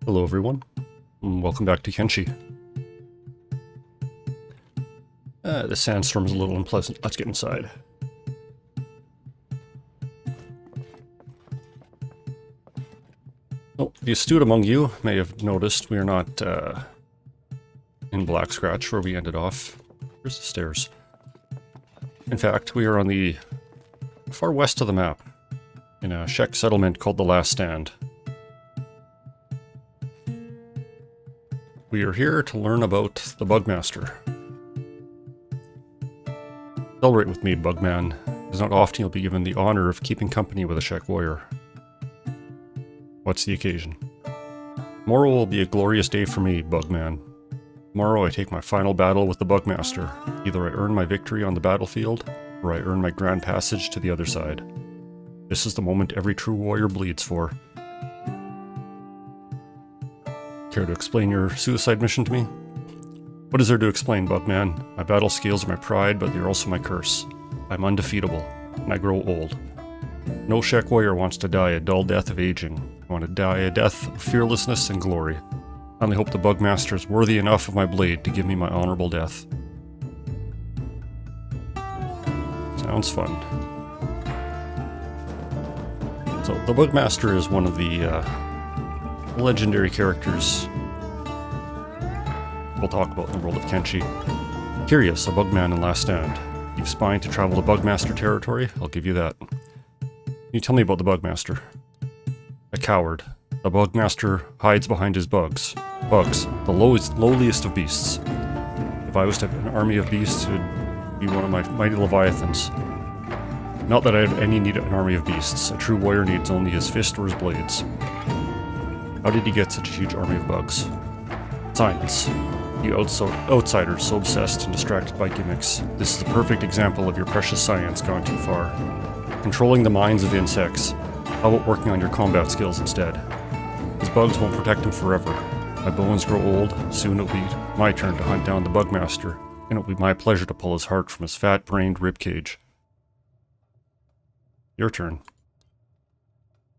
Hello everyone, and welcome back to Kenshi. The sandstorm is a little unpleasant. Let's get inside. Oh, the astute among you may have noticed we are not in Black Scratch where we ended off. Here's the stairs. In fact, we are on the far west of the map, in a Czech settlement called the Last Stand. We are here to learn about the Bugmaster. Celebrate with me, Bugman. It is not often you'll be given the honor of keeping company with a Czech warrior. What's the occasion? Tomorrow will be a glorious day for me, Bugman. Tomorrow I take my final battle with the Bugmaster. Either I earn my victory on the battlefield, or I earn my grand passage to the other side. This is the moment every true warrior bleeds for. Care to explain your suicide mission to me? What is there to explain, Bugman? My battle skills are my pride, but they are also my curse. I'm undefeatable, and I grow old. No Czech warrior wants to die a dull death of aging. I want to die a death of fearlessness and glory. I only hope the Bugmaster is worthy enough of my blade to give me my honorable death. Sounds fun. So, the Bugmaster is one of the legendary characters we'll talk about in the world of Kenshi. Curious, a bugman in Last Stand. You've spine to travel to Bugmaster territory? I'll give you that. Can you tell me about the Bugmaster? A coward. The Bugmaster hides behind his bugs. Bugs, the lowliest of beasts. If I was to have an army of beasts, it would be one of my mighty leviathans. Not that I have any need of an army of beasts. A true warrior needs only his fist or his blades. How did he get such a huge army of bugs? Science. You outsiders so obsessed and distracted by gimmicks. This is a perfect example of your precious science gone too far. Controlling the minds of insects. How about working on your combat skills instead? His bugs won't protect him forever. My bones grow old. Soon it'll be my turn to hunt down the Bugmaster, and it'll be my pleasure to pull his heart from his fat-brained ribcage. Your turn.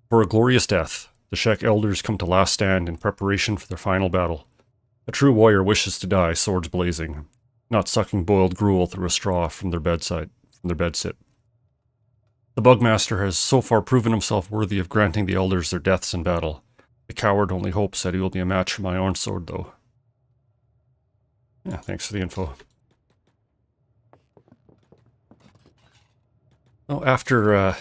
For a glorious death, the Czech elders come to Last Stand in preparation for their final battle. A true warrior wishes to die, swords blazing, not sucking boiled gruel through a straw from their bedsit. The Bugmaster has so far proven himself worthy of granting the elders their deaths in battle. The coward only hopes that he will be a match for my own sword, though. Yeah, thanks for the info. Well, after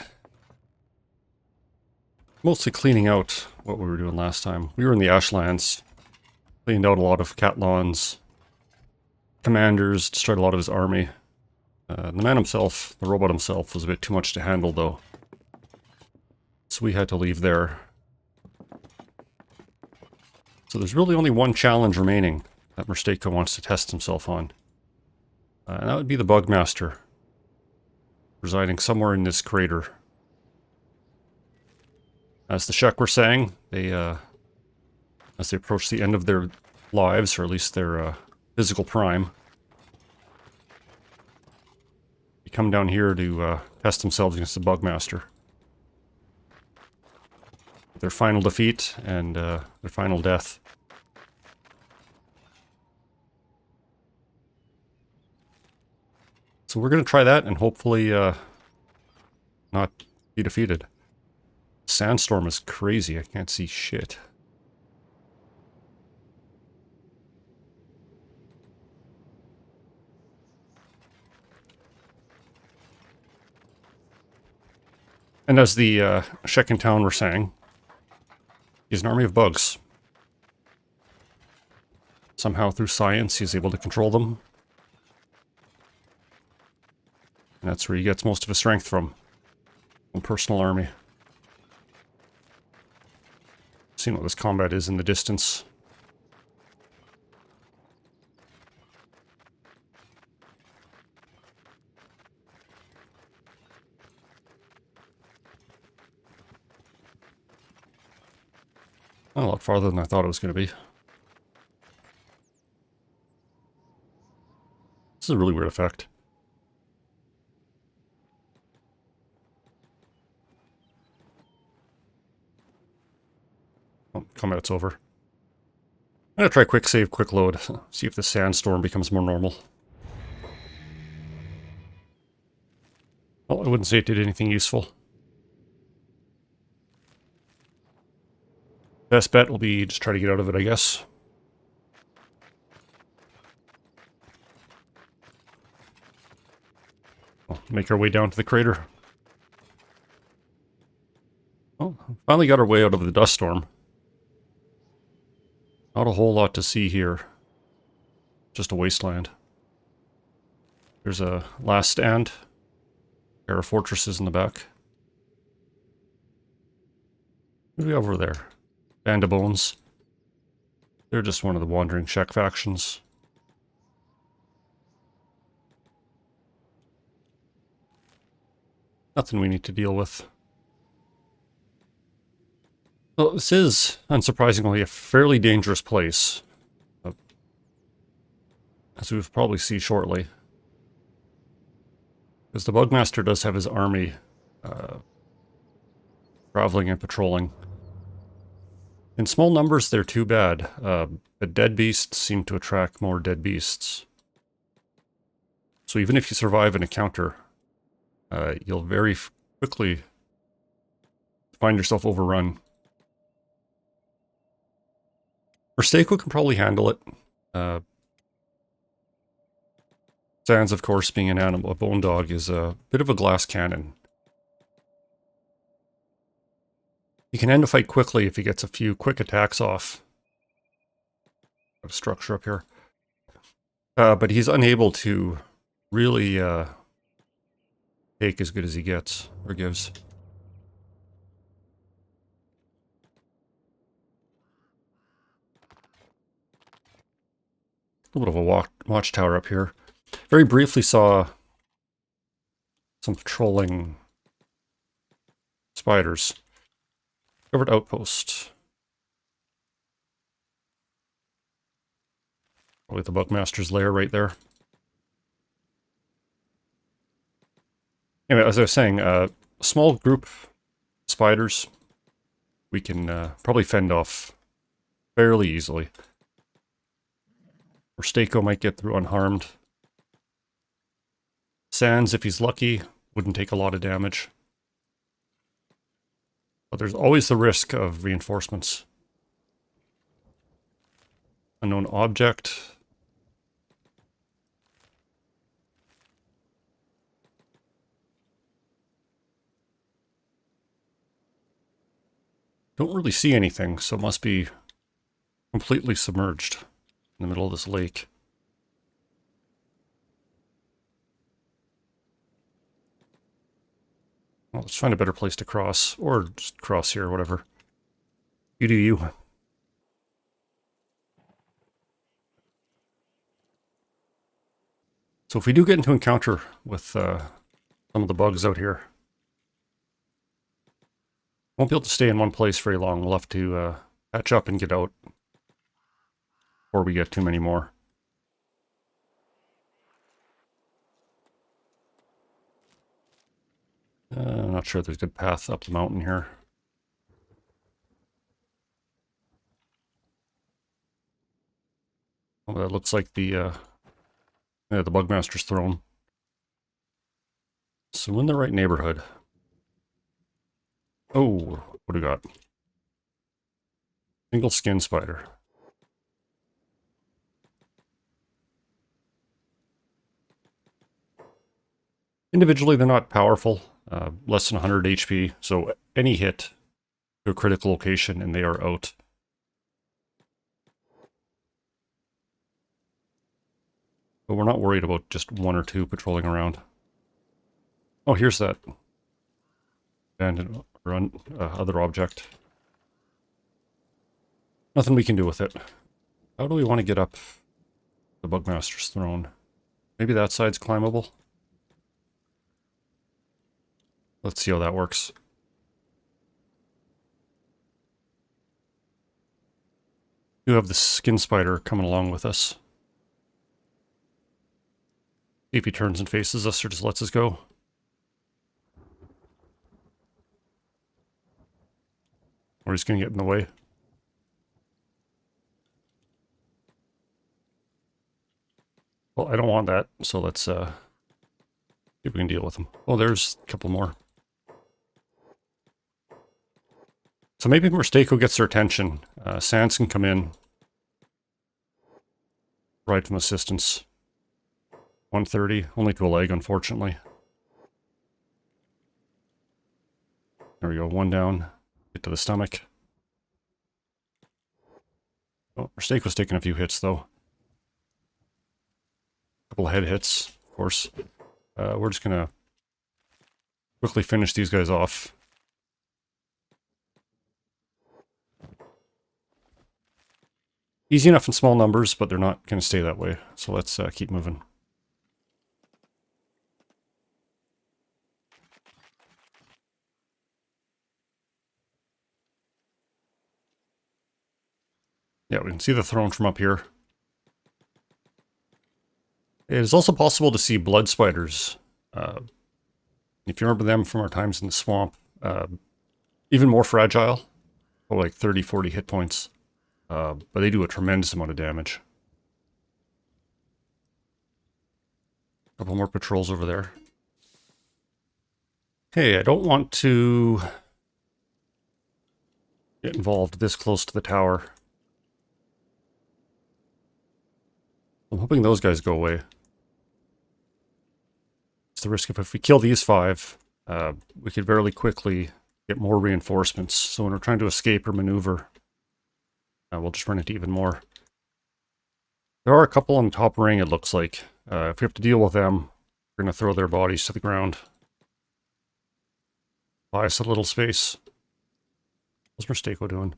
mostly cleaning out what we were doing last time, we were in the Ashlands, cleaned out a lot of Catlon's commanders, destroyed a lot of his army. The man himself, the robot himself, was a bit too much to handle, though. So we had to leave there. So there's really only one challenge remaining that Mursteko wants to test himself on. And that would be the Bugmaster, residing somewhere in this crater. As the Czech were saying, as they approach the end of their lives, or at least their physical prime, they come down here to test themselves against the Bugmaster. Their final defeat and their final death. So we're going to try that and hopefully not be defeated. Sandstorm is crazy. I can't see shit. And as the Czech in town were saying, he's an army of bugs. Somehow through science he's able to control them. And that's where he gets most of his strength from personal army. Seeing what this combat is in the distance. A lot farther than I thought it was going to be. This is a really weird effect. Oh, combat's over. I'm gonna try quick save, quick load. See if the sandstorm becomes more normal. Well, I wouldn't say it did anything useful. Best bet will be just try to get out of it, I guess. We'll make our way down to the crater. Oh, finally got our way out of the dust storm. Not a whole lot to see here. Just a wasteland. There's a last stand. Pair of fortresses in the back. What do we have over there? Band of Bones. They're just one of the wandering Czech factions. Nothing we need to deal with. Well, this is, unsurprisingly, a fairly dangerous place. As we'll probably see shortly. Because the Bugmaster does have his army traveling and patrolling. In small numbers, they're too bad. But dead beasts seem to attract more dead beasts. So even if you survive an encounter, you'll very quickly find yourself overrun. Mursteko can probably handle it. Sans, of course, being an animal, a bone dog, is a bit of a glass cannon. He can end a fight quickly if he gets a few quick attacks off. A structure up here. But he's unable to really take as good as he gets, or gives. A little bit of a watchtower up here. Very briefly saw some patrolling spiders. Covered outpost. Probably the Bugmaster's lair right there. Anyway, as I was saying, a small group spiders we can probably fend off fairly easily. Mursteko might get through unharmed. Sans, if he's lucky, wouldn't take a lot of damage. But there's always the risk of reinforcements. Unknown object. Don't really see anything, so it must be completely submerged in the middle of this lake. Well, let's find a better place to cross, or just cross here, whatever. You do you. So if we do get into encounter with some of the bugs out here, won't be able to stay in one place very long. We'll have to patch up and get out before we get too many more. I'm not sure there's a good path up the mountain here. Well, that looks like the Bugmaster's throne. So in the right neighborhood. Oh, what do we got? Single skin spider. Individually, they're not powerful. Less than 100 HP, so any hit to a critical location and they are out. But we're not worried about just one or two patrolling around. Oh, here's that abandoned or other object. Nothing we can do with it. How do we want to get up the Bugmaster's throne? Maybe that side's climbable? Let's see how that works. We have the skin spider coming along with us. See if he turns and faces us or just lets us go. Or he's going to get in the way. so let's see if we can deal with them. Oh, there's a couple more. So maybe Mursteko gets their attention. Sans can come in. Provide some assistance. 130, only to a leg, unfortunately. There we go, one down. Get to the stomach. Oh, Mursteko's taking a few hits, though. Couple of head hits, of course. We're just gonna quickly finish these guys off. Easy enough in small numbers, but they're not going to stay that way. So let's keep moving. Yeah, we can see the throne from up here. It is also possible to see blood spiders. If you remember them from our times in the swamp, even more fragile, like 30, 40 hit points. But they do a tremendous amount of damage. A couple more patrols over there. Okay, I don't want to get involved this close to the tower. I'm hoping those guys go away. It's the risk of if we kill these 5, we could very quickly get more reinforcements. So when we're trying to escape or maneuver, we'll just run into even more. There are a couple on the top ring, it looks like. If we have to deal with them, we're going to throw their bodies to the ground. Buy us a little space. What's Mursteko doing?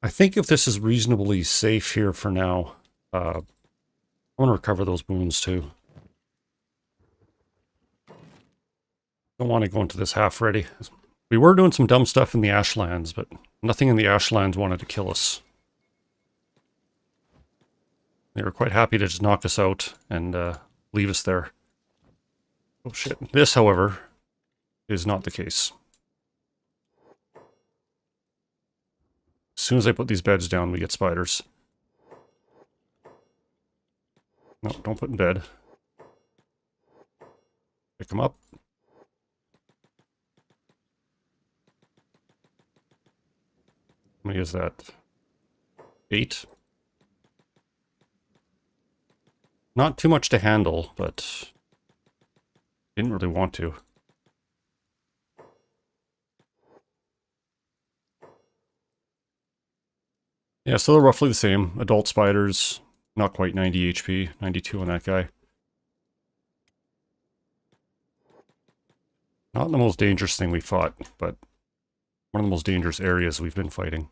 I think if this is reasonably safe here for now, I want to recover those wounds too. Don't want to go into this half ready. We were doing some dumb stuff in the Ashlands, but nothing in the Ashlands wanted to kill us. They were quite happy to just knock us out and leave us there. Oh shit. This, however, is not the case. As soon as I put these beds down, we get spiders. No, don't put in bed. Pick them up. How many is that? 8? Not too much to handle, but didn't really want to. Yeah, so they're roughly the same. Adult spiders, not quite 90 HP, 92 on that guy. Not the most dangerous thing we fought, but one of the most dangerous areas we've been fighting.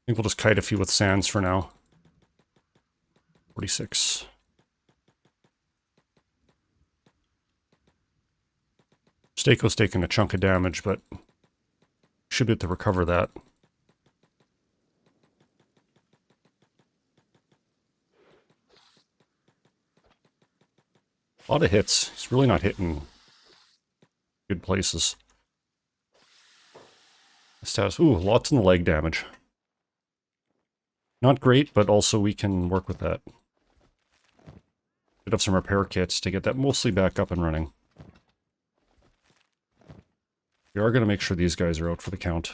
I think we'll just kite a few with sands for now. 46. Mursteko's taking a chunk of damage, but should be able to recover that. A lot of hits. He's really not hitting good places. Status. Ooh, lots in the leg damage. Not great, but also we can work with that. Bit of some repair kits to get that mostly back up and running. We are going to make sure these guys are out for the count.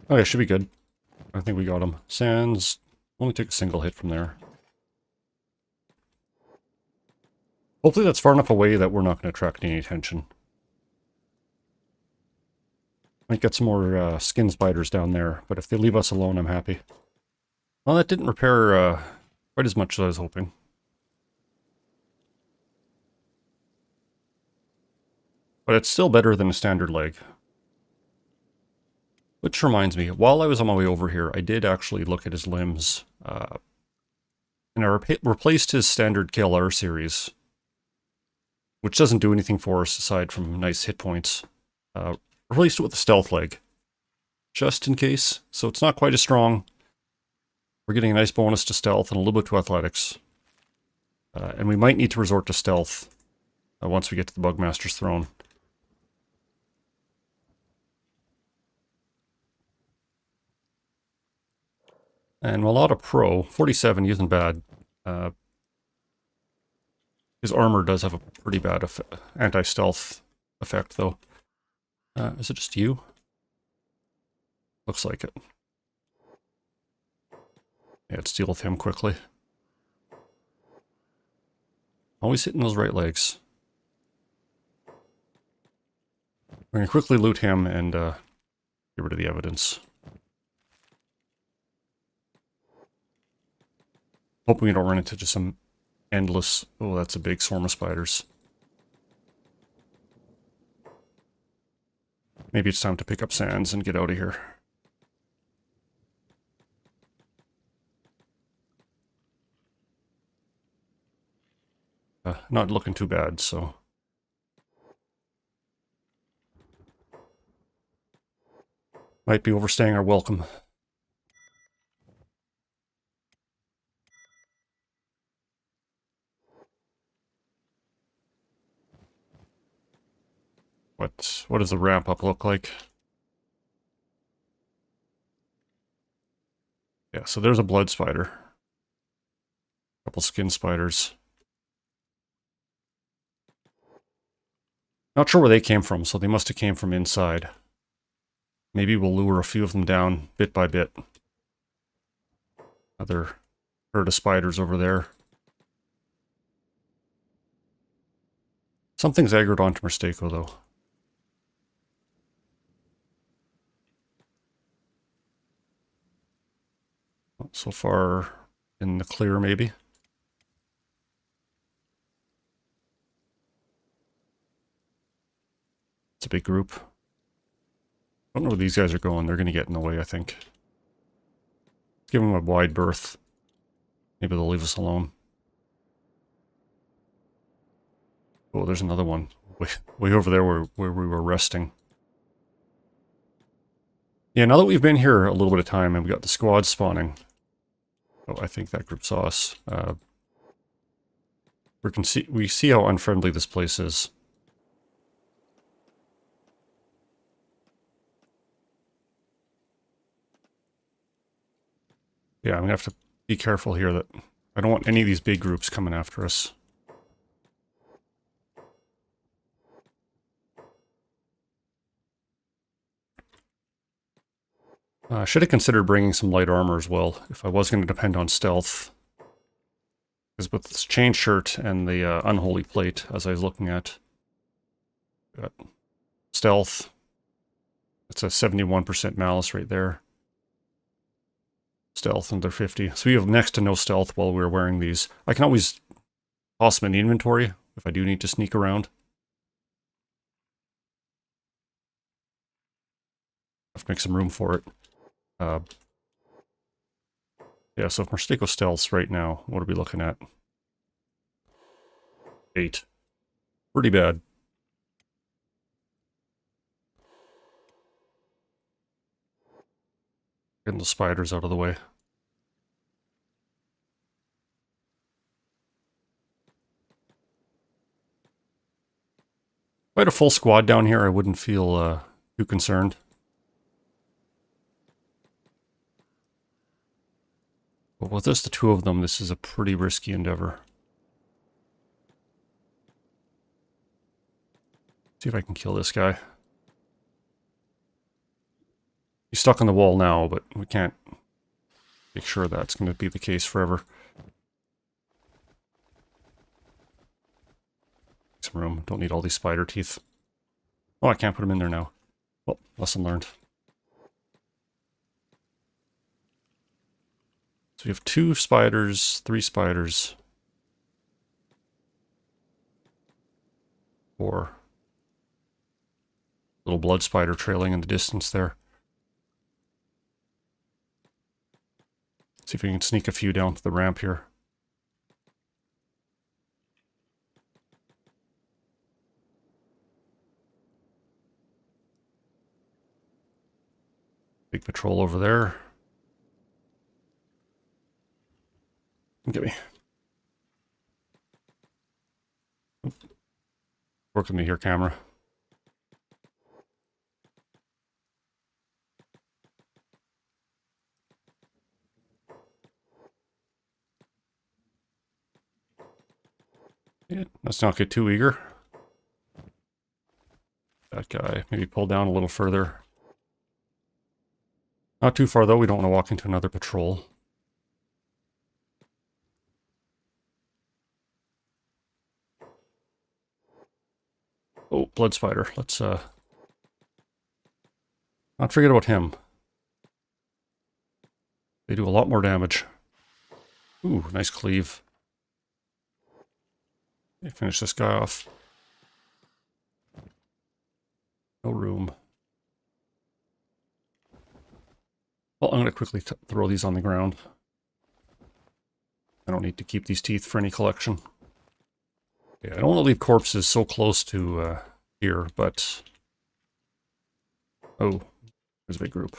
Oh, yeah, should be good. I think we got him. Sands only took a single hit from there. Hopefully that's far enough away that we're not going to attract any attention. Might get some more skin spiders down there, but if they leave us alone, I'm happy. Well, that didn't repair quite as much as I was hoping. But it's still better than a standard leg. Which reminds me, while I was on my way over here, I did actually look at his limbs. And I replaced his standard KLR series, which doesn't do anything for us aside from nice hit points. Replaced it with a stealth leg, just in case. So it's not quite as strong. We're getting a nice bonus to stealth and a little bit to athletics. And we might need to resort to stealth once we get to the Bugmaster's throne. And while not a pro, 47 isn't bad. His armor does have a pretty bad anti-stealth effect, though. Is it just you? Looks like it. Yeah, let's deal with him quickly. Always hitting those right legs. We're going to quickly loot him and get rid of the evidence. Hoping we don't run into just some endless... Oh, that's a big swarm of spiders. Maybe it's time to pick up sands and get out of here. Not looking too bad, so... Might be overstaying our welcome. What does the ramp up look like? Yeah, so there's a blood spider. A couple skin spiders. Not sure where they came from, so they must have came from inside. Maybe we'll lure a few of them down bit by bit. Another herd of spiders over there. Something's aggroed onto Mursteko, though. So far in the clear, maybe. It's a big group. I don't know where these guys are going. They're going to get in the way, I think. Give them a wide berth. Maybe they'll leave us alone. Oh, there's another one. Way over there where we were resting. Yeah, now that we've been here a little bit of time and we got the squad spawning. Oh, I think that group saw us. We see how unfriendly this place is. Yeah, I'm gonna have to be careful here that I don't want any of these big groups coming after us. I should have considered bringing some light armor as well, if I was going to depend on stealth. Because with this chain shirt and the unholy plate, as I was looking at, got stealth. It's a 71% malice right there. Stealth, another 50. So we have next to no stealth while we're wearing these. I can always toss them in the inventory if I do need to sneak around. I have to make some room for it. Yeah, so if Mursteko stealths right now, what are we looking at? 8. Pretty bad. Getting the spiders out of the way. If I had a full squad down here, I wouldn't feel too concerned. But with just the two of them, this is a pretty risky endeavor. See if I can kill this guy. He's stuck on the wall now, but we can't make sure that's going to be the case forever. Some room. Don't need all these spider teeth. Oh, I can't put them in there now. Well, lesson learned. So we have 2 spiders, 3 spiders. 4. Little blood spider trailing in the distance there. See if we can sneak a few down to the ramp here. Big patrol over there. Get me. Work with me here, camera. Yeah, let's not get too eager. That guy, maybe pull down a little further. Not too far though, we don't want to walk into another patrol. Oh, blood spider. Let's not forget about him. They do a lot more damage. Ooh, nice cleave. Okay, finish this guy off. No room. Well, I'm going to quickly throw these on the ground. I don't need to keep these teeth for any collection. Yeah, I don't want to leave corpses so close to here, but... Oh, there's a big group.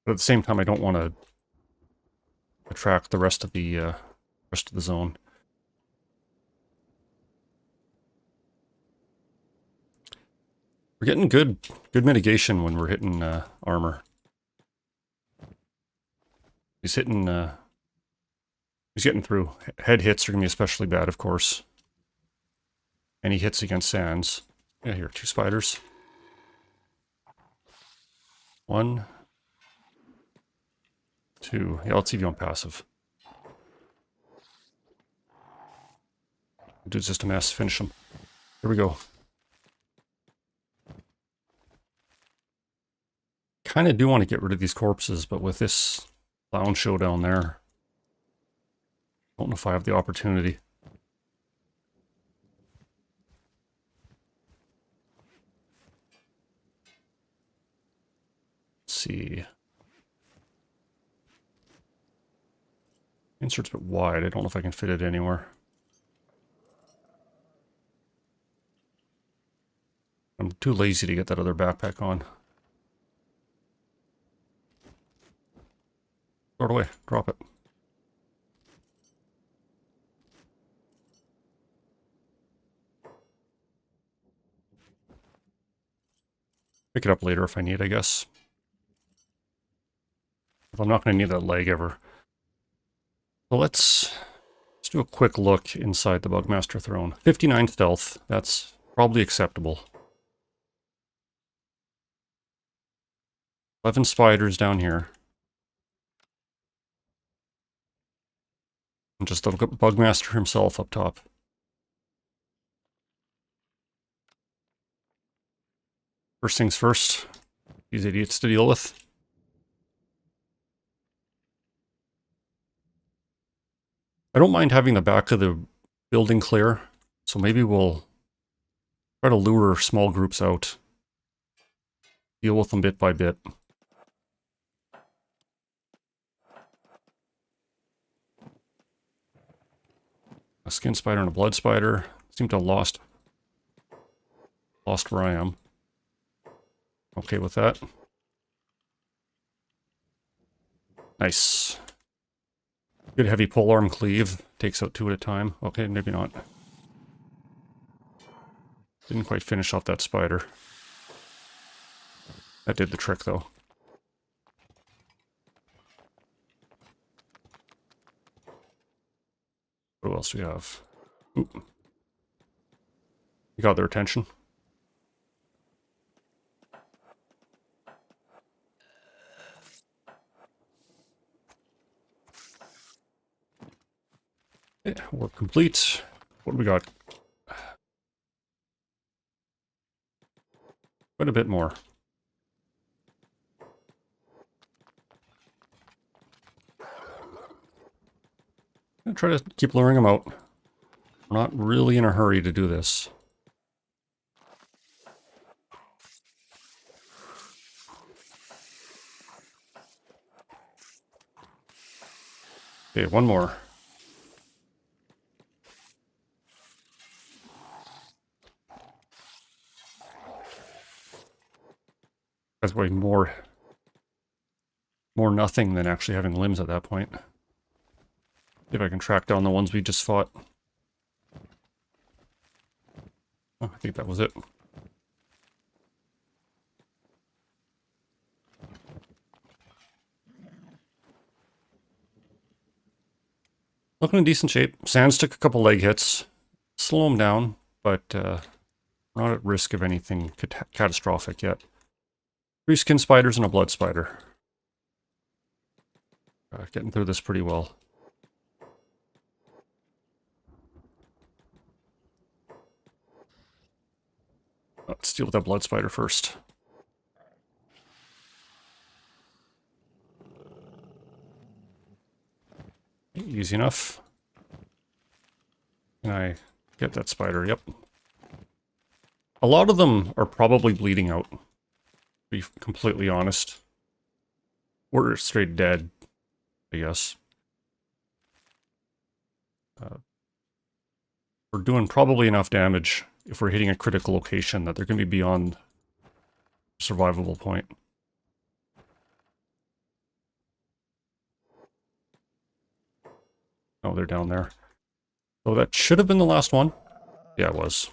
But at the same time, I don't want to attract the rest of the zone. We're getting good mitigation when we're hitting armor. He's hitting... he's getting through. Head hits are going to be especially bad, of course. Any hits against sands. Yeah, here, 2 spiders. 1, 2. Yeah, let's see if you on passive. Dude's just a mess. Finish him. Here we go. Kind of do want to get rid of these corpses, but with this clown show down there, I don't know if I have the opportunity. Let's see. Insert's a bit wide. I don't know if I can fit it anywhere. I'm too lazy to get that other backpack on. Throw it away. Drop it. Pick it up later if I need, I guess. If I'm not going to need that leg ever. So let's do a quick look inside the Bugmaster throne. 59 stealth. That's probably acceptable. 11 spiders down here. And just the Bugmaster himself up top. First things first. These idiots to deal with. I don't mind having the back of the building clear, so maybe we'll try to lure small groups out. Deal with them bit by bit. A skin spider and a blood spider. Seem to have lost where I am. Okay with that. Nice. Good heavy polearm cleave. Takes out 2 at a time. Okay, maybe not. Didn't quite finish off that spider. That did the trick, though. What else do we have? Ooh. We got their attention. Yeah, work complete. What do we got? Quite a bit more. I'm gonna try to keep luring them out. I'm not really in a hurry to do this. Okay, one more. That's way more nothing than actually having limbs at that point. See if I can track down the ones we just fought. Oh, I think that was it. Looking in decent shape. Sands took a couple leg hits. slow him down, but we're not at risk of anything catastrophic yet. 3 skin spiders and a blood spider. Getting through this pretty well. Let's deal with that blood spider first. Easy enough. Can I get that spider? Yep. A lot of them are probably bleeding out, to be completely honest. Or straight dead, I guess. We're doing probably enough damage if we're hitting a critical location that they're going to be beyond survivable point. Oh, they're down there. So that should have been the last one. Yeah, it was.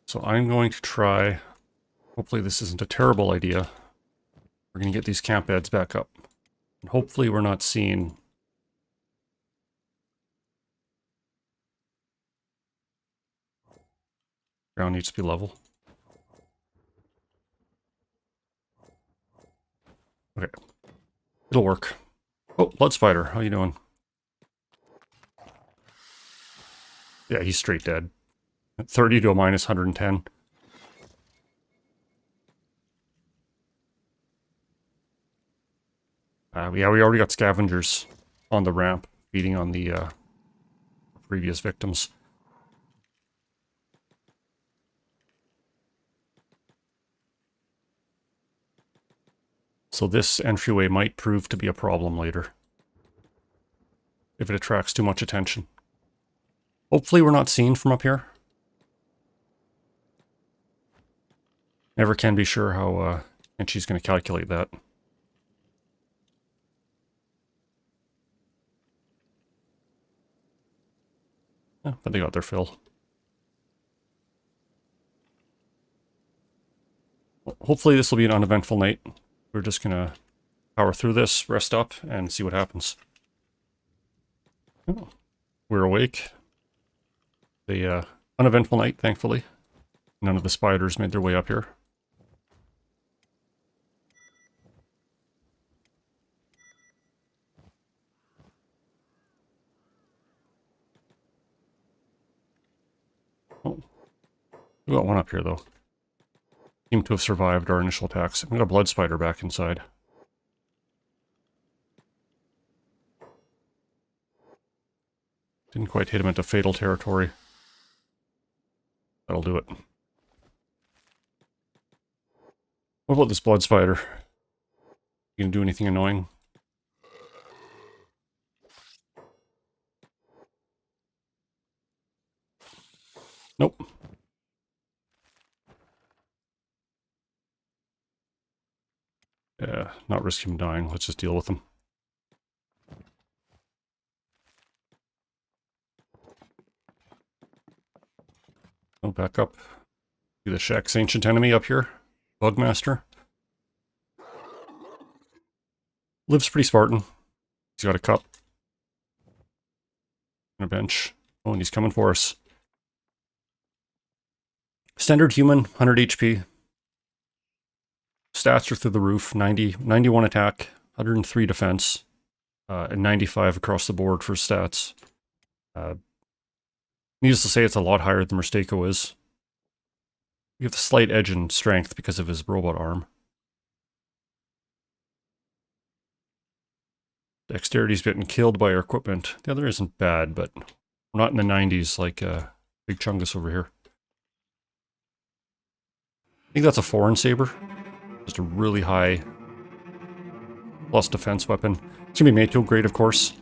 So I'm going to try, hopefully this isn't a terrible idea. We're going to get these camp beds back up. And hopefully we're not seeing... Ground needs to be level. Okay. It'll work. Oh, blood spider, how you doing? Yeah, he's straight dead. 30 to a minus 110. Yeah, we already got scavengers on the ramp, feeding on the previous victims. So this entryway might prove to be a problem later, if it attracts too much attention. Hopefully we're not seen from up here. Never can be sure how Kenshi's going to calculate that. Yeah, but they got their fill. Hopefully this will be an uneventful night. We're just going to power through this, rest up, and see what happens. Oh, we're awake. The uneventful night, thankfully. None of the spiders made their way up here. Oh, we got one up here, though. Seem to have survived our initial attacks. We got a blood spider back inside. Didn't quite hit him into fatal territory. That'll do it. What about this blood spider? You gonna do anything annoying? Nope. Yeah, not risk him dying. Let's just deal with him. Oh, back up. See the Shack's ancient enemy up here? Bugmaster. Lives pretty Spartan. He's got a cup. And a bench. Oh, and he's coming for us. Standard human, 100 HP. Stats are through the roof. 91 attack, 103 defense, and 95 across the board for stats. Needless to say, it's a lot higher than Mursteko is. We have the slight edge in strength because of his robot arm. Dexterity's getting killed by our equipment. The other isn't bad, but we're not in the 90s like Big Chungus over here. I think that's a foreign saber. Just a really high plus defense weapon. It's going to be Mato grade, of course,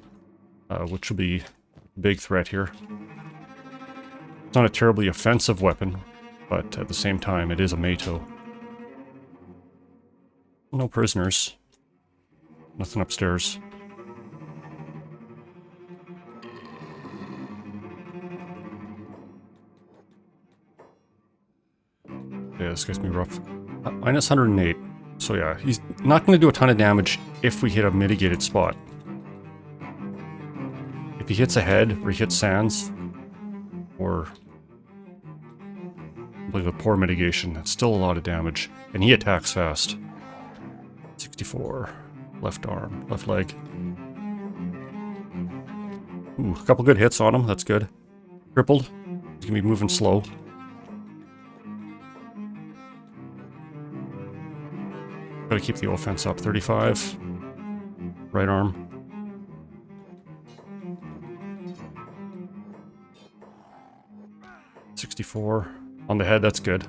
which will be a big threat here. It's not a terribly offensive weapon, but at the same time, it is a Mato. No prisoners. Nothing upstairs. Yeah, this guy's gonna be rough. Minus 108. So yeah, he's not going to do a ton of damage if we hit a mitigated spot. If he hits a head, or he hits sands, or with a poor mitigation, it's still a lot of damage. And he attacks fast. 64. Left arm, left leg. Ooh, a couple good hits on him, that's good. Crippled. He's gonna be moving slow. Gotta keep the offense up. 35. Right arm. 64. On the head, that's good.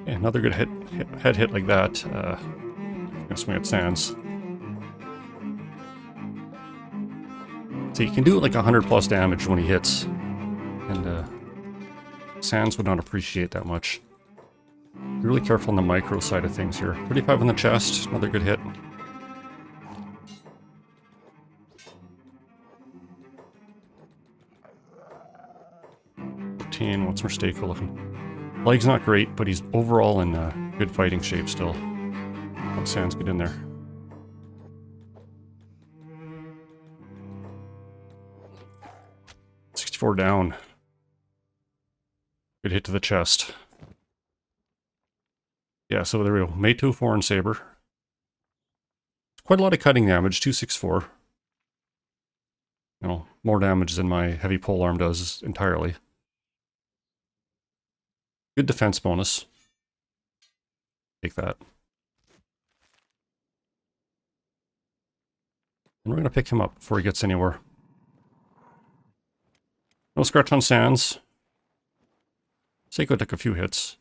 Yeah, another good head hit like that. Gonna swing at Sands. So you can do like 100 plus damage when he hits. And Sands would not appreciate that much. Be really careful on the micro side of things here. 35 on the chest, another good hit. What's Mursteko looking? Leg's not great, but he's overall in good fighting shape still. Oh, Sands, get in there. .64 down. Good hit to the chest. Yeah, so there we go. Mate to a foreign saber. Quite a lot of cutting damage, 264. You know, more damage than my heavy polearm does entirely. Good defense bonus. Take that. And we're going to pick him up before he gets anywhere. No scratch on Sands. Seiko took a few hits.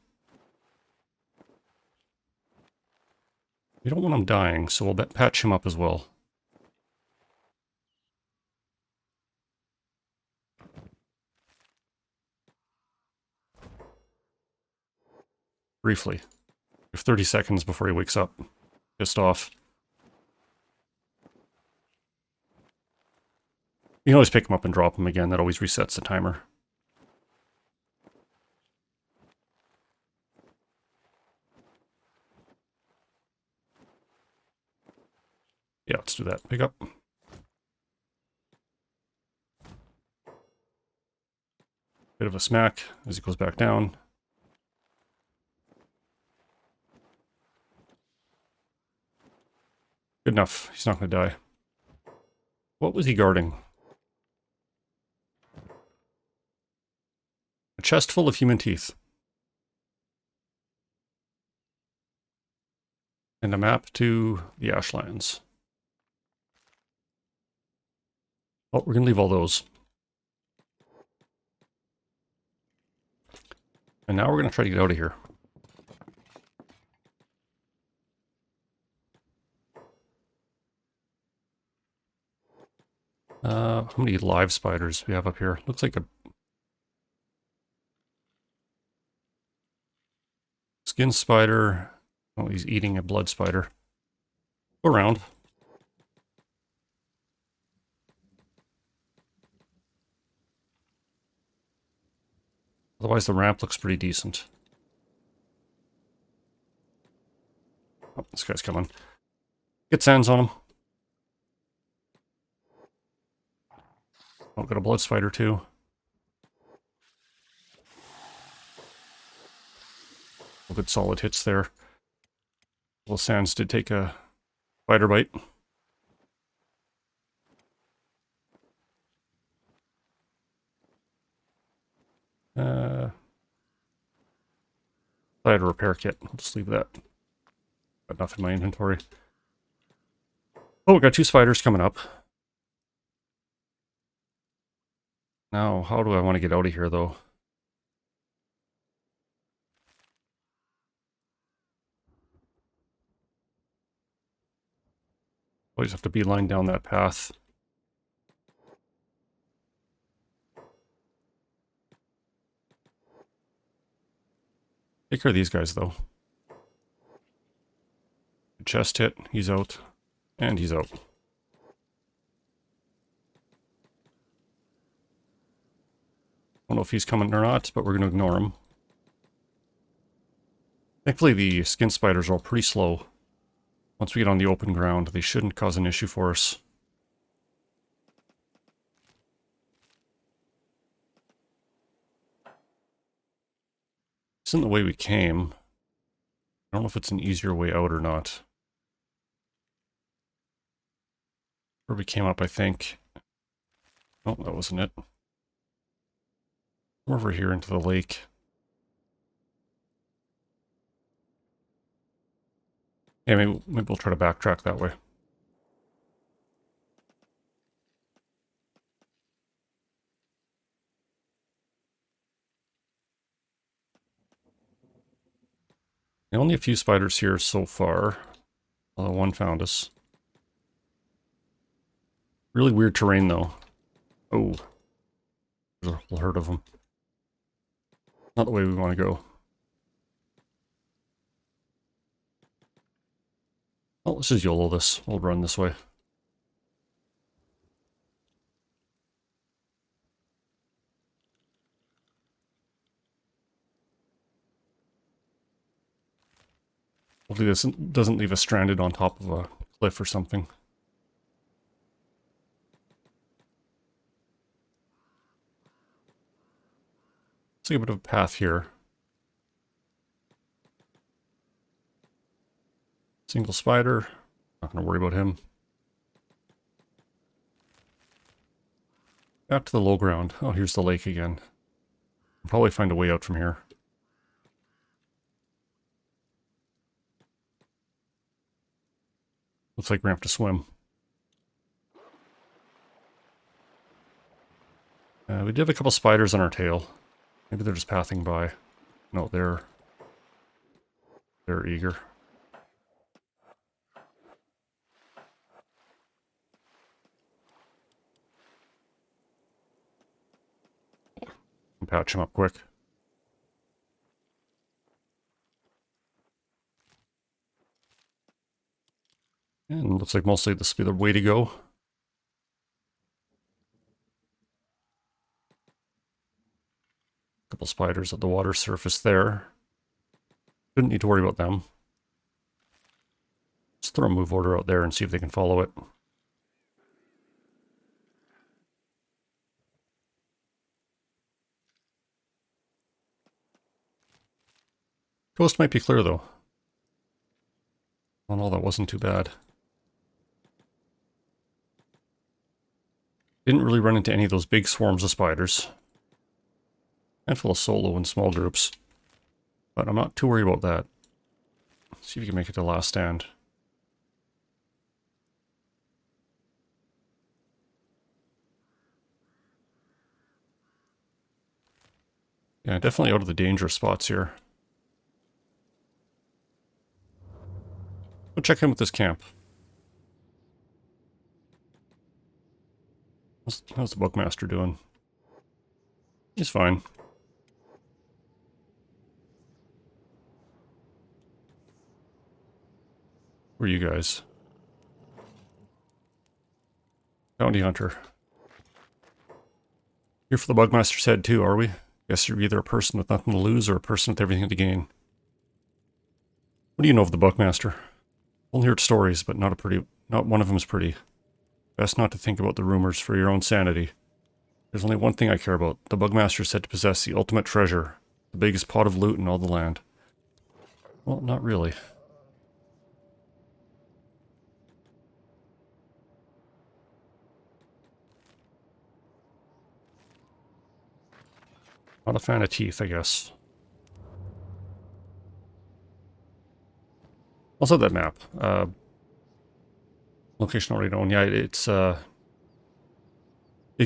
We don't want him dying, so we'll patch him up as well. Briefly. We have 30 seconds before he wakes up. Pissed off. You can always pick him up and drop him again. That always resets the timer. Yeah, let's do that. Pick up. Bit of a smack as he goes back down. Good enough. He's not going to die. What was he guarding? A chest full of human teeth. And a map to the Ashlands. Oh, we're going to leave all those. And now we're going to try to get out of here. How many live spiders we have up here? Looks like a skin spider. Oh, he's eating a blood spider. Go around. Otherwise, the ramp looks pretty decent. Oh, this guy's coming. Get Sands on him. Oh, got a blood spider too. Good solid hits there. Well, Sands did take a spider bite. I had a repair kit. I'll just leave that. Got enough in my inventory. Oh, we got 2 spiders coming up. Now, how do I want to get out of here, though? Always have to beeline down that path. Take care of these guys, though. Chest hit, he's out. And he's out. Don't know if he's coming or not, but we're going to ignore him. Thankfully, the skin spiders are all pretty slow. Once we get on the open ground, they shouldn't cause an issue for us. This isn't the way we came. I don't know if it's an easier way out or not. Where we came up, I think. Oh, that wasn't it. Come over here into the lake. Yeah, maybe we'll try to backtrack that way. Only a few spiders here so far. Although one found us. Really weird terrain though. Oh. There's a whole herd of them. Not the way we want to go. Oh, let's just YOLO this. We'll run this way. Hopefully this doesn't leave us stranded on top of a cliff or something. See a bit of a path here. Single spider. Not going to worry about him. Back to the low ground. Oh, here's the lake again. We'll probably find a way out from here. Looks like we're going to have to swim. We did have a couple spiders on our tail. Maybe they're just passing by. No, they're eager. Patch him up quick. And looks like mostly this will be the way to go. Couple spiders at the water surface there. Shouldn't need to worry about them. Just throw a move order out there and see if they can follow it. Coast might be clear though. Oh no, that wasn't too bad. Didn't really run into any of those big swarms of spiders. Handful of solo and small groups. But I'm not too worried about that. Let's see if we can make it to last stand. Yeah, definitely out of the dangerous spots here. We'll check in with this camp. How's the Bookmaster doing? He's fine. Who are you guys? Bounty Hunter. Here for the Bugmaster's head too, are we? Guess you're either a person with nothing to lose or a person with everything to gain. What do you know of the Buckmaster? Only heard stories, but not one of them is pretty. Best not to think about the rumors for your own sanity. There's only one thing I care about. The Bugmaster is said to possess the ultimate treasure, the biggest pot of loot in all the land. Well, not really. Not a fan of teeth, I guess. Also that map. Location already known. Yeah, it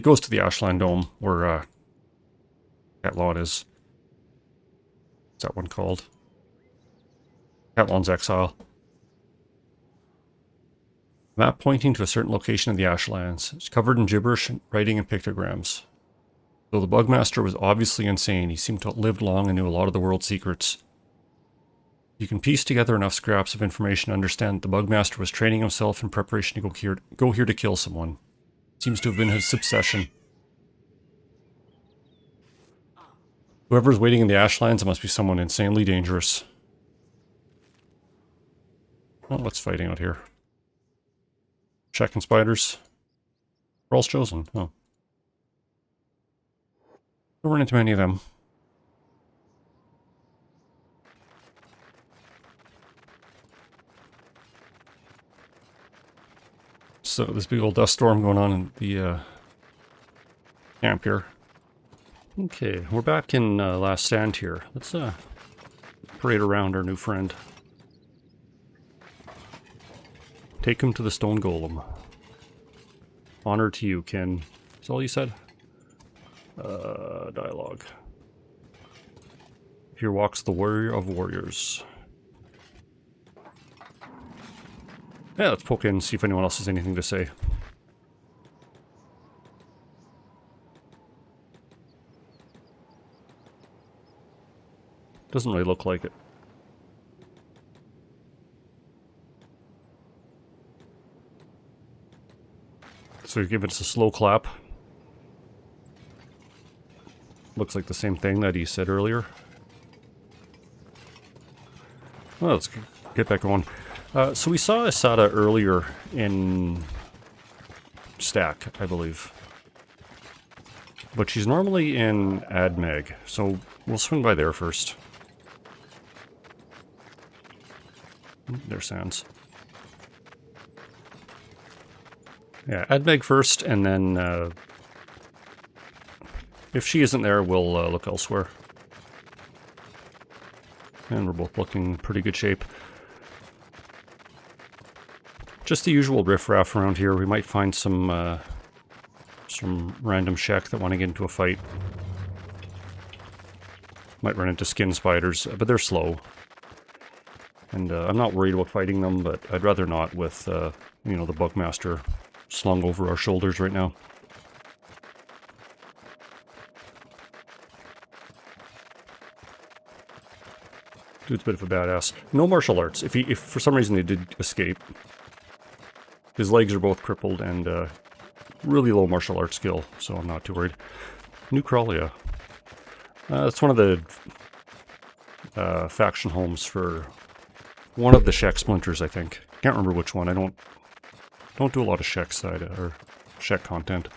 goes to the Ashland Dome, where Catlon is. What's that one called? Catlon's Exile. Map pointing to a certain location in the Ashlands. It's covered in gibberish, writing, and pictograms. Though the Bugmaster was obviously insane, he seemed to have lived long and knew a lot of the world's secrets. You can piece together enough scraps of information to understand that the Bugmaster was training himself in preparation to go here to kill someone. Seems to have been his obsession. Whoever's waiting in the Ashlands, it must be someone insanely dangerous. Oh, what's fighting out here? Checking spiders. Roles chosen. Oh. Don't run into many of them. So this big old dust storm going on in the camp here. Okay, we're back in last stand here. Let's parade around our new friend. Take him to the stone golem. Honor to you, Ken. That's all you said? Dialogue. Here walks the warrior of warriors. Yeah, let's poke in and see if anyone else has anything to say. Doesn't really look like it. So you give it a slow clap. Looks like the same thing that he said earlier. Well, let's get back going. So we saw Asada earlier in Stack, I believe. But she's normally in Admeg, so we'll swing by there first. There's Sans. Yeah, Admeg first, and then if she isn't there, we'll look elsewhere. And we're both looking pretty good shape. Just the usual riffraff around here. We might find some random Shek that want to get into a fight. Might run into skin spiders, but they're slow. And I'm not worried about fighting them, but I'd rather not with, you know, the Bugmaster slung over our shoulders right now. Dude's a bit of a badass. No martial arts. If for some reason they did escape, his legs are both crippled and really low martial arts skill, so I'm not too worried. New Crawlia. It's one of the faction homes for one of the Shek splinters, I think. Can't remember which one. I don't do a lot of Shek side or Shek content.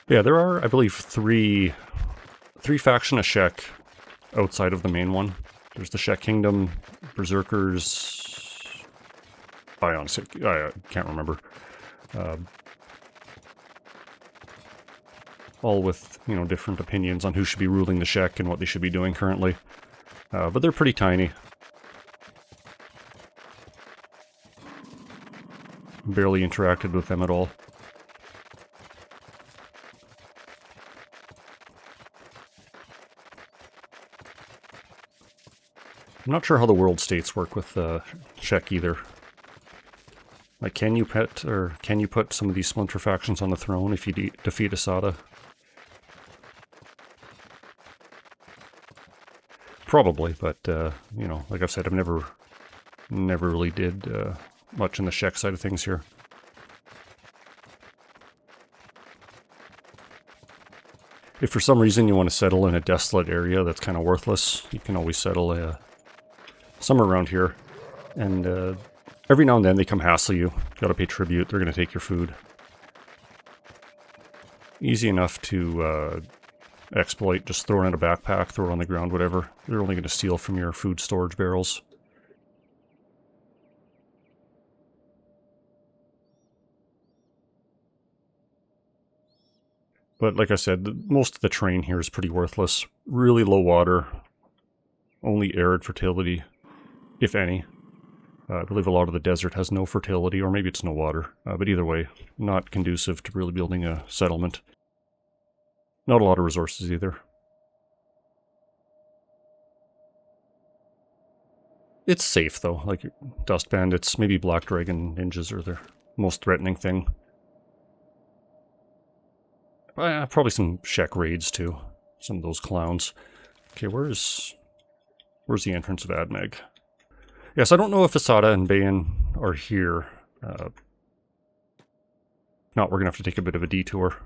Yeah, there are, I believe, three faction of Shek outside of the main one. There's the Shek Kingdom, Berserkers, Ions. I can't remember. All with, you know, different opinions on who should be ruling the Shek and what they should be doing currently. But they're pretty tiny. Barely interacted with them at all. I'm not sure how the world states work with Shek either. Like, can you put some of these splinter factions on the throne if you defeat Asada? Probably, but you know, like I've said, I've never really did much in the Shek side of things here. If for some reason you want to settle in a desolate area that's kind of worthless, you can always settle somewhere around here. And every now and then they come hassle you. Gotta pay tribute, they're gonna take your food. Easy enough to exploit, just throw it in a backpack, throw it on the ground, whatever. They're only gonna steal from your food storage barrels. But like I said, most of the terrain here is pretty worthless. Really low water. Only arid fertility, if any. I believe a lot of the desert has no fertility, or maybe it's no water. But either way, not conducive to really building a settlement. Not a lot of resources either. It's safe though, like dust bandits, maybe black dragon ninjas are the most threatening thing. Probably some Shek raids too. Some of those clowns. Okay, where's the entrance of Admeg? Yes, I don't know if Asada and Bayan are here. Not, we're gonna have to take a bit of a detour.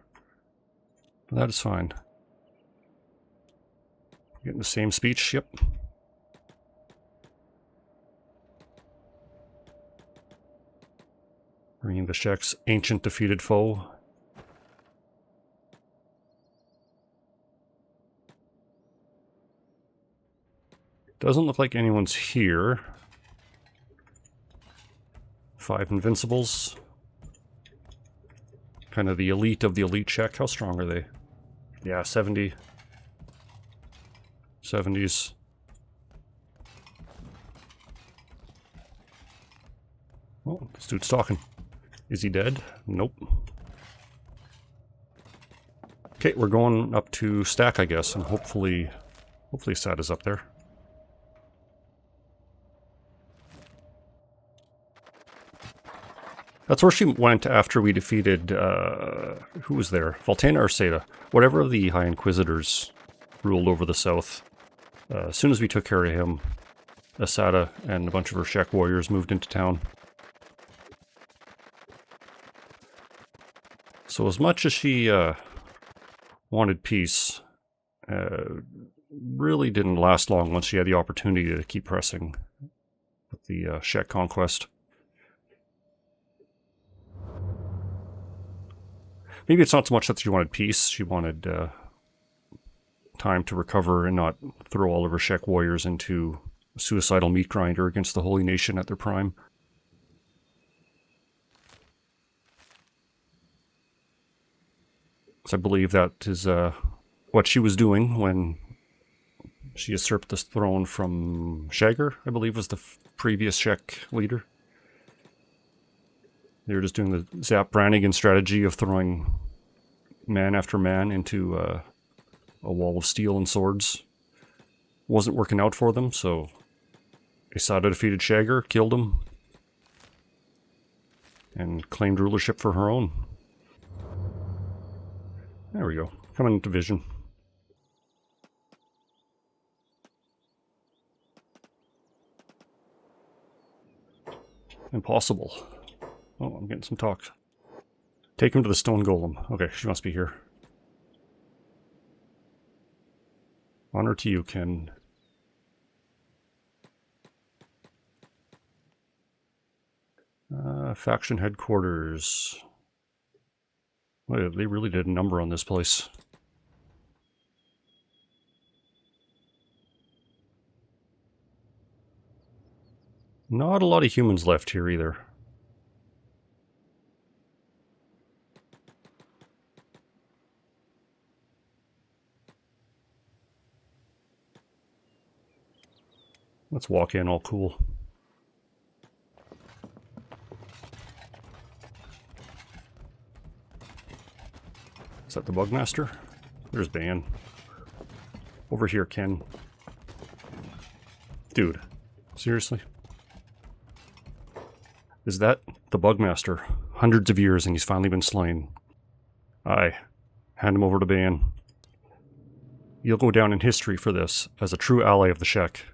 That is fine. Getting the same speech, yep. Bringing the Shek's ancient defeated foe. Doesn't look like anyone's here. 5 invincibles. Kind of the elite of the elite Shek. How strong are they? Yeah, 70. 70s. Oh, this dude's talking. Is he dead? Nope. Okay, we're going up to stack, I guess, and hopefully Sad is up there. That's where she went after we defeated, who was there? Voltana or Seda? Whatever of the High Inquisitors ruled over the south. As soon as we took care of him, Asada and a bunch of her Shek warriors moved into town. So as much as she wanted peace, really didn't last long once she had the opportunity to keep pressing with the Shek conquest. Maybe it's not so much that she wanted peace, she wanted time to recover and not throw all of her Shek warriors into a suicidal meat grinder against the Holy Nation at their prime. So I believe that is what she was doing when she usurped this throne from Shagger, I believe was the previous Shek leader. They were just doing the Zap Brannigan strategy of throwing man after man into a wall of steel and swords. Wasn't working out for them, so Asada defeated Shagger, killed him, and claimed rulership for her own. There we go. Coming into vision. Impossible. Oh, I'm getting some talk. Take him to the stone golem. Okay, she must be here. Honor to you, Ken. Faction headquarters. Wait, they really did a number on this place. Not a lot of humans left here either. Let's walk in all cool. Is that the Bugmaster? There's Ban. Over here, Ken. Dude, seriously? Is that the Bugmaster? Hundreds of years and he's finally been slain. Aye. Hand him over to Ban. You'll go down in history for this, as a true ally of the Shek.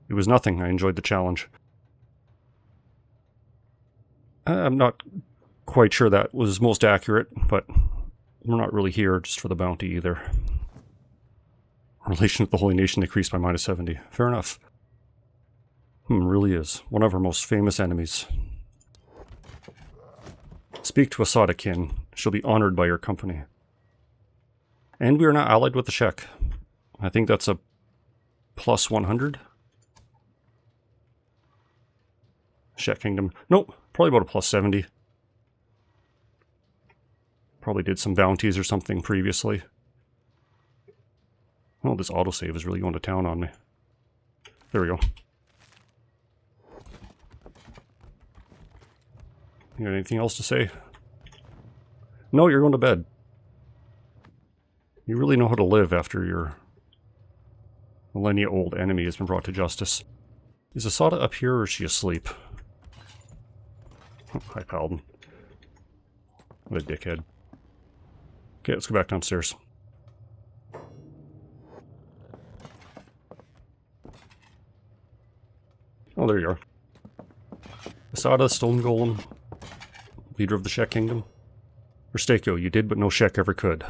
It was nothing, I enjoyed the challenge. I'm not quite sure that was most accurate, but we're not really here just for the bounty either. Relation with the Holy Nation decreased by -70. Fair enough. Really is. One of our most famous enemies. Speak to Asada, kin. She'll be honored by your company. And we are now allied with the Shek. I think that's a +100. Shek Kingdom. Nope, probably about a +70. Probably did some bounties or something previously. Oh, this autosave is really going to town on me. There we go. You got anything else to say? No, you're going to bed. You really know how to live after your millennia-old enemy has been brought to justice. Is Asada up here or is she asleep? Oh, hi, Paladin. What a dickhead. Okay, let's go back downstairs. Oh, there you are. Asada, Stone Golem, leader of the Shek Kingdom. Mursteko, you did what no Shek ever could.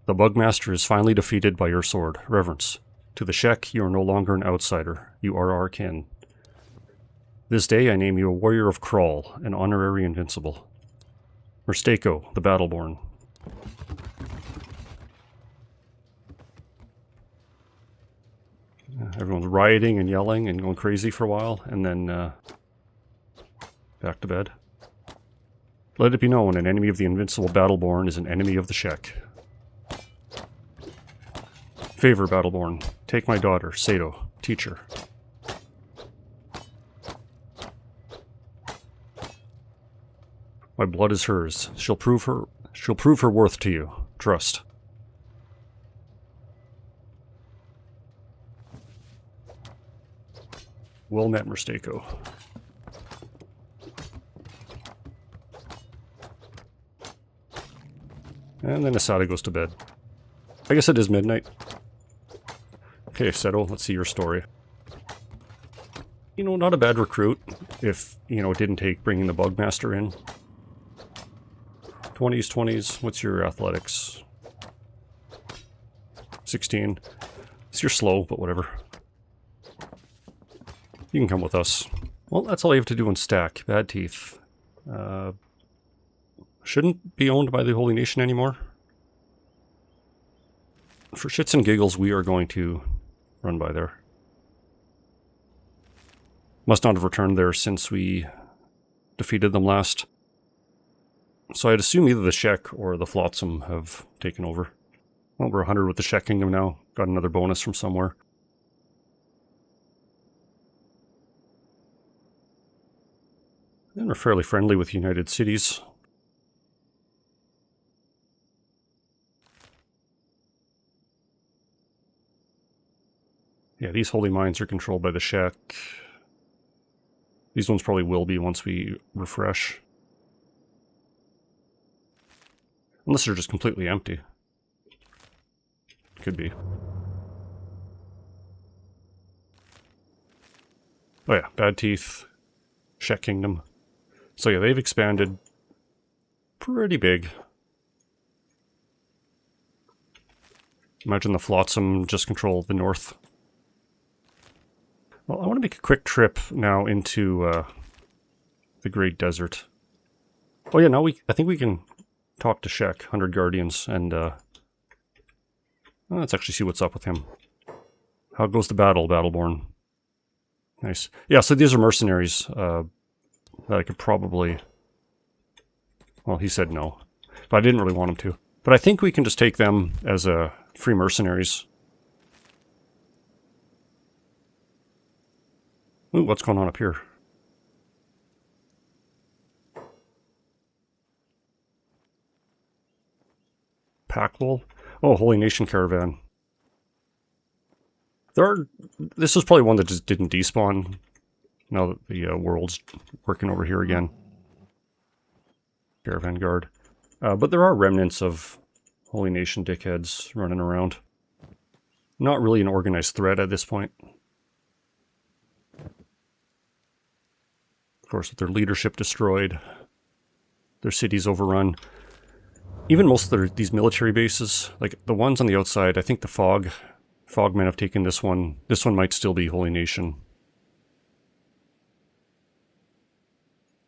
The Bugmaster is finally defeated by your sword. Reverence. To the Shek, you are no longer an outsider. You are our kin. This day I name you a warrior of Crawl, an honorary invincible. Mursteko, the Battleborn. Everyone's rioting and yelling and going crazy for a while, and then back to bed. Let it be known, an enemy of the invincible Battleborn is an enemy of the Shek. Favor, Battleborn, take my daughter, Sato, teacher. My blood is hers. She'll prove her worth to you. Trust. Well met, Mursteko. And then Asada goes to bed. I guess it is midnight. Okay, Seto, let's see your story. You know, not a bad recruit if, you know, it didn't take bringing the Bugmaster in. 20s. What's your athletics? 16. So you're slow, but whatever. You can come with us. Well, that's all you have to do in Stack. Bad Teeth. Shouldn't be owned by the Holy Nation anymore. For shits and giggles, we are going to run by there. Must not have returned there since we defeated them last. So I'd assume either the Shek or the Flotsam have taken over. Well, we're 100 with the Shek Kingdom now. Got another bonus from somewhere. And we're fairly friendly with United Cities. Yeah, these holy mines are controlled by the Shek. These ones probably will be once we refresh. Unless they're just completely empty. Could be. Oh yeah, Bad Teeth, Shek Kingdom. So yeah, they've expanded pretty big. Imagine the Flotsam just control the north. Well, I want to make a quick trip now into the Great Desert. Oh yeah, now I think we can talk to Shek, 100 Guardians, and let's actually see what's up with him. How goes the battle, Battleborn? Nice. Yeah, so these are mercenaries that I could probably... Well, he said no, but I didn't really want him to. But I think we can just take them as free mercenaries. Ooh, what's going on up here? Packwool? Oh, Holy Nation Caravan. This is probably one that just didn't despawn. Now that the world's working over here again. Caravan Guard. But there are remnants of Holy Nation dickheads running around. Not really an organized threat at this point. Of course, with their leadership destroyed, their cities overrun. Even most of these military bases, like the ones on the outside, I think the Fogmen have taken this one. This one might still be Holy Nation.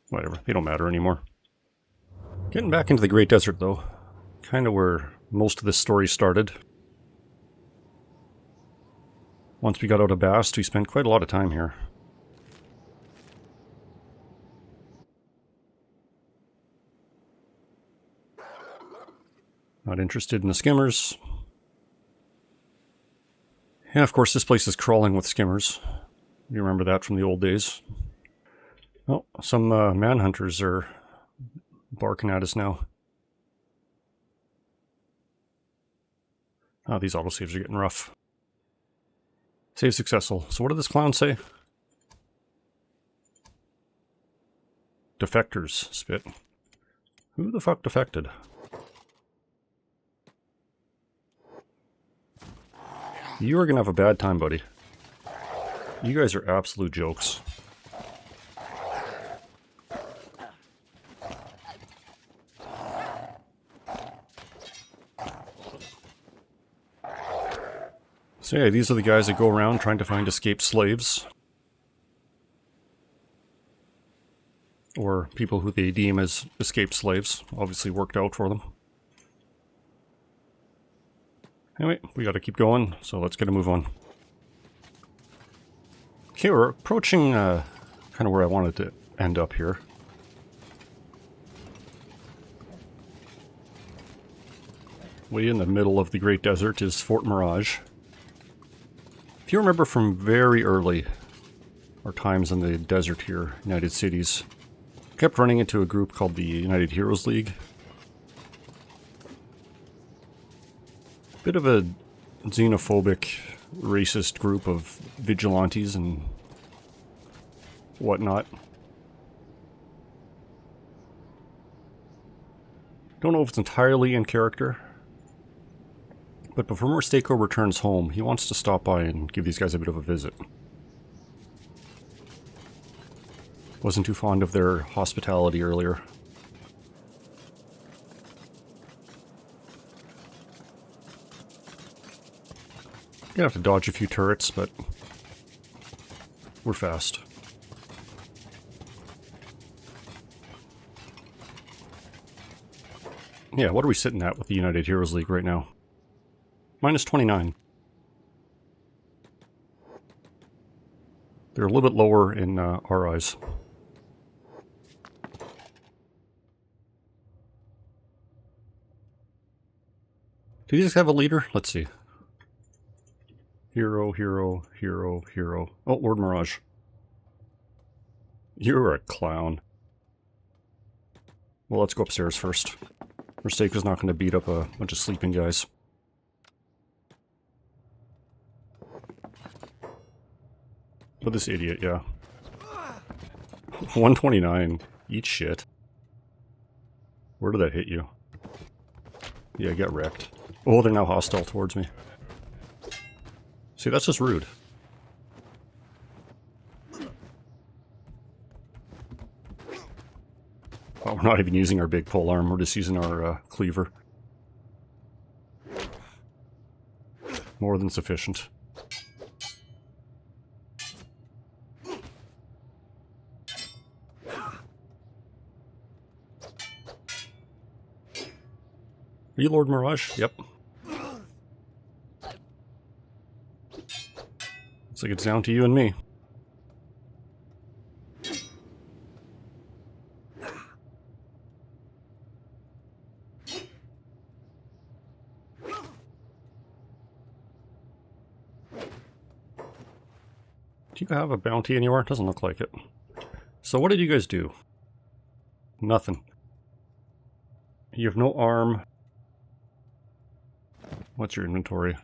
Whatever, they don't matter anymore. Getting back into the Great Desert, though. Kind of where most of this story started. Once we got out of Bast, we spent quite a lot of time here. Not interested in the skimmers. Yeah, of course, this place is crawling with skimmers. You remember that from the old days. Oh, some manhunters are barking at us now. Oh, these autosaves are getting rough. Save successful. So what did this clown say? Defectors, spit. Who the fuck defected? You are gonna have a bad time, buddy. You guys are absolute jokes. So yeah, these are the guys that go around trying to find escaped slaves. or people who they deem as escaped slaves. Obviously worked out for them. Anyway, we gotta keep going, so let's get a move on. Okay, we're approaching kind of where I wanted to end up here. Way in the middle of the Great Desert is Fort Mirage. If you remember from very early, our times in the desert here, United Cities, I kept running into a group called the United Heroes League. Bit of a xenophobic, racist group of vigilantes and whatnot. Don't know if it's entirely in character, but before Mursteko returns home, he wants to stop by and give these guys a bit of a visit. Wasn't too fond of their hospitality earlier. Gonna have to dodge a few turrets, but we're fast. Yeah, what are we sitting at with the United Heroes League right now? Minus 29. They're a little bit lower in our eyes. Do these have a leader? Let's see. Hero, hero, hero, hero. Oh, Lord Mirage. You're a clown. Well, let's go upstairs first. Mursteko's not going to beat up a bunch of sleeping guys. But this idiot, yeah. 129. Eat shit. Where did that hit you? Yeah, get wrecked. Oh, they're now hostile towards me. See, that's just rude. Oh, we're not even using our big pole arm, we're just using our cleaver. More than sufficient. Are you Lord Mirage? Yep. Looks like it's down to you and me. Do you have a bounty anywhere? Doesn't look like it. So what did you guys do? Nothing. You have no arm. What's your inventory?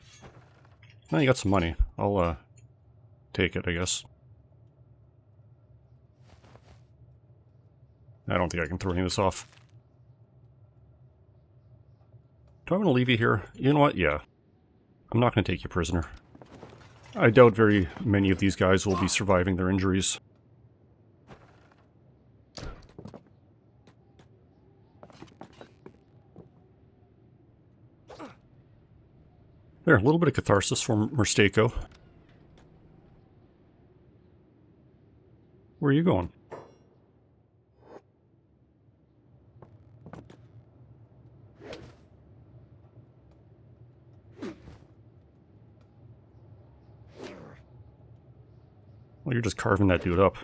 Oh, you got some money. I'll take it, I guess. I don't think I can throw any of this off. Do I want to leave you here? You know what? Yeah. I'm not going to take you prisoner. I doubt very many of these guys will be surviving their injuries. There, a little bit of catharsis from Mursteko. Where are you going? Well, you're just carving that dude up.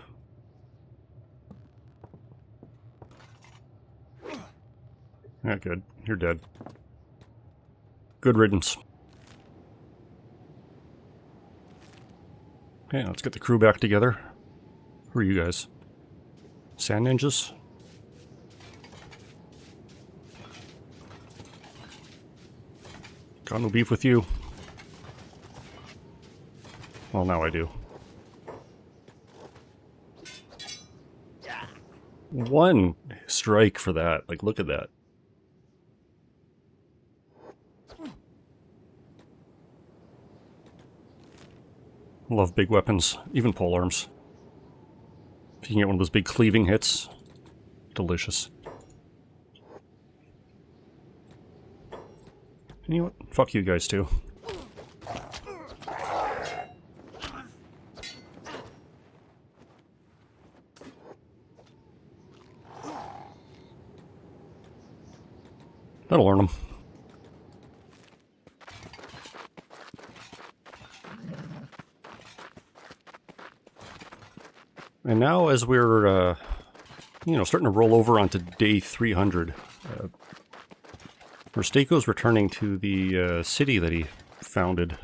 Yeah, good. You're dead. Good riddance. Okay, let's get the crew back together. Who are you guys? Sand ninjas? Got no beef with you. Well, now I do. One strike for that. Like, look at that. Love big weapons, even polearms. If you can get one of those big cleaving hits, delicious. And you know what? Fuck you guys too. That'll learn them. And now as we're, starting to roll over onto day 300, Mursteko's returning to the city that he founded.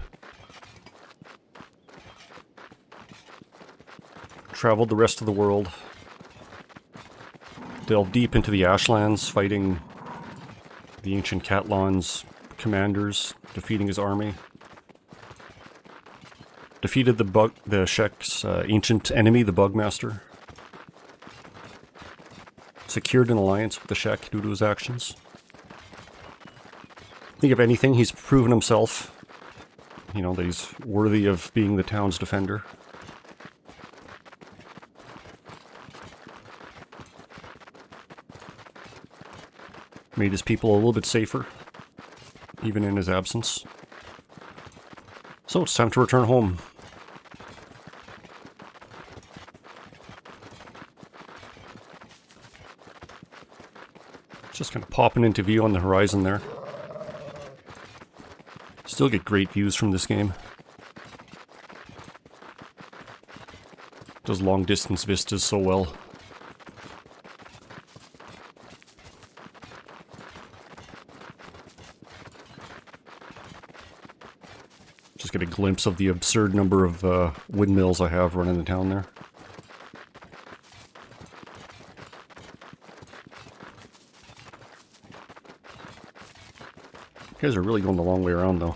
Traveled the rest of the world. Delved deep into the Ashlands, fighting the ancient Catlon's commanders, defeating his army. Defeated the Shek's ancient enemy, the Bugmaster. Secured an alliance with the Shek due to his actions. I think if anything, he's proven himself, that he's worthy of being the town's defender. Made his people a little bit safer, even in his absence. So it's time to return home. Just kind of popping into view on the horizon there. Still get great views from this game. Does long distance vistas so well. Just get a glimpse of the absurd number of windmills I have running in town there. You guys are really going the long way around, though.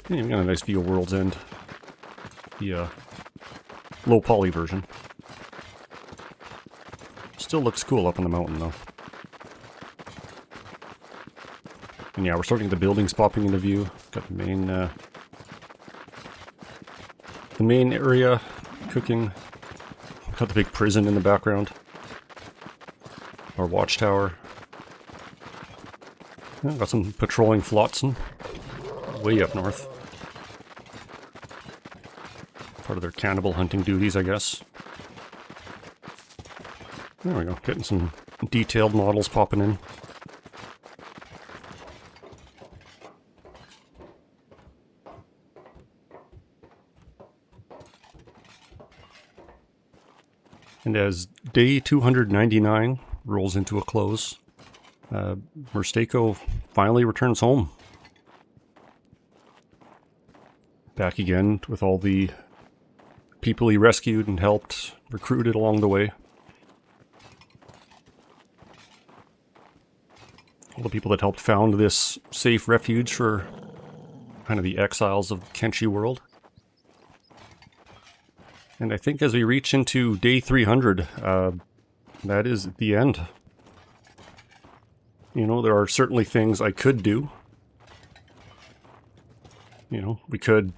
Yeah, we got a nice view of World's End. The low poly version. Still looks cool up on the mountain, though. And yeah, we're starting the buildings popping into view. Got the main area cooking. Got the big prison in the background. Our watchtower. Yeah, got some patrolling flotsam way up north. Part of their cannibal hunting duties, I guess. There we go, getting some detailed models popping in. And as day 299 rolls into a close, Mursteko finally returns home. Back again with all the people he rescued and helped, recruited along the way. All the people that helped found this safe refuge for kind of the exiles of the Kenshi world. And I think as we reach into day 300, that is the end. There are certainly things I could do. We could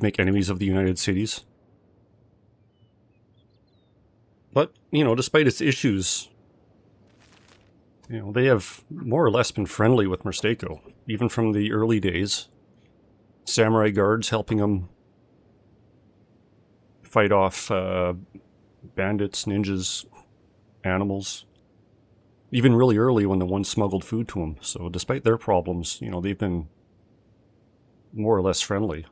make enemies of the United Cities. But, despite its issues, they have more or less been friendly with Mursteko, even from the early days. Samurai guards helping them fight off bandits, ninjas, animals. Even really early when the one smuggled food to them. So despite their problems, they've been more or less friendly.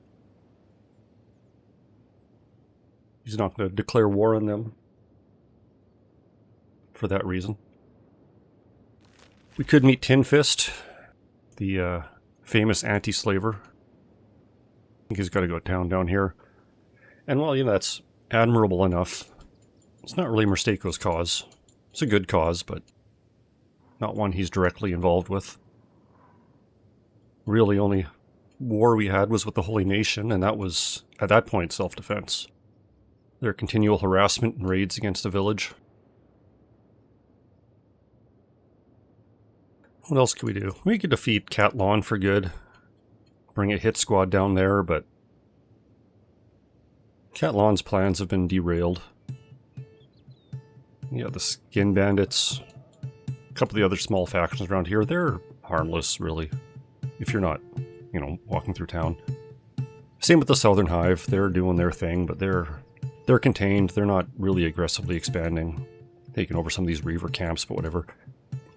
He's not going to declare war on them for that reason. We could meet Tin Fist, the famous anti-slaver. I think he's got to go down here. And well, that's admirable enough. It's not really Mursteko's cause. It's a good cause, but not one he's directly involved with. Really, only war we had was with the Holy Nation, and that was, at that point, self-defense. Their continual harassment and raids against the village. What else could we do? We could defeat Catlon for good. Bring a hit squad down there, but Catlon's plans have been derailed. The skin bandits, a couple of the other small factions around here, they're harmless, really, if you're not, walking through town. Same with the Southern Hive. They're doing their thing, but they're contained. They're not really aggressively expanding, taking over some of these Reaver camps, but whatever.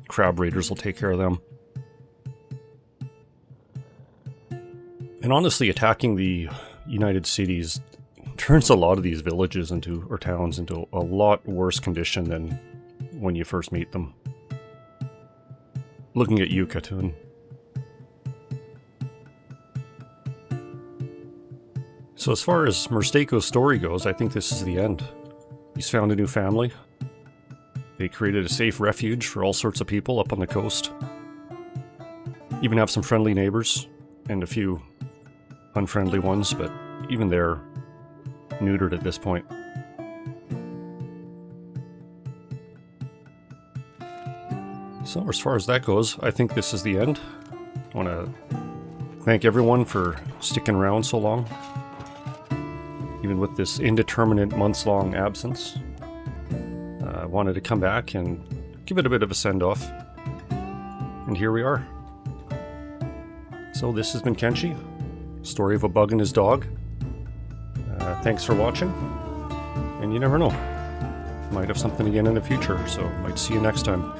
Crab raiders will take care of them. And honestly, attacking the United Cities turns a lot of these villages or towns into a lot worse condition than when you first meet them. Looking at you, Katun. So as far as Mursteko's story goes, I think this is the end. He's found a new family. They created a safe refuge for all sorts of people up on the coast. Even have some friendly neighbors, and a few unfriendly ones, but even they're neutered at this point. So as far as that goes, I think this is the end. I want to thank everyone for sticking around so long, even with this indeterminate months-long absence. I wanted to come back and give it a bit of a send-off, and here we are. So this has been Kenshi, story of a bug and his dog. Thanks for watching, and you never know, might have something again in the future, so might see you next time.